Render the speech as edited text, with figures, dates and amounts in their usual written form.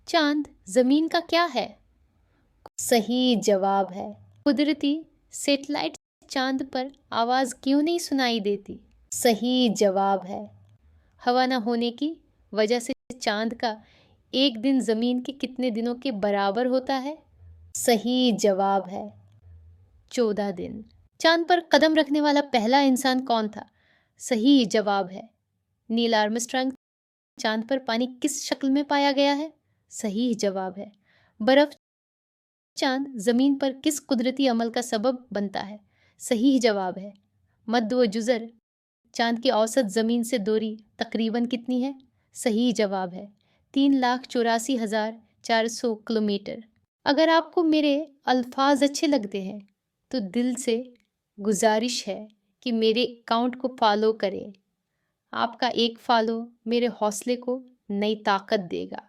चांद जमीन का क्या है? सही जवाब है कुदरती सैटेलाइट। चांद पर आवाज क्यों नहीं सुनाई देती? सही जवाब है हवा न होने की वजह से चांद का एक दिन जमीन के कितने दिनों के बराबर होता है? सही जवाब है 14 दिन। चांद पर कदम रखने वाला पहला इंसान कौन था? सही जवाब है नील आर्मस्ट्रांग। चांद पर पानी किस शक्ल में पाया गया है? सही जवाब है बर्फ। चांद जमीन पर किस कुदरती अमल का सबब बनता है? सही जवाब है मद्द व जुजर। चांद की औसत जमीन से दूरी तकरीबन कितनी है? सही जवाब है 3,84,400 किलोमीटर। अगर आपको मेरे अल्फाज अच्छे लगते हैं तो दिल से गुजारिश है कि मेरे अकाउंट को फॉलो करें। आपका एक फॉलो मेरे हौसले को नई ताकत देगा।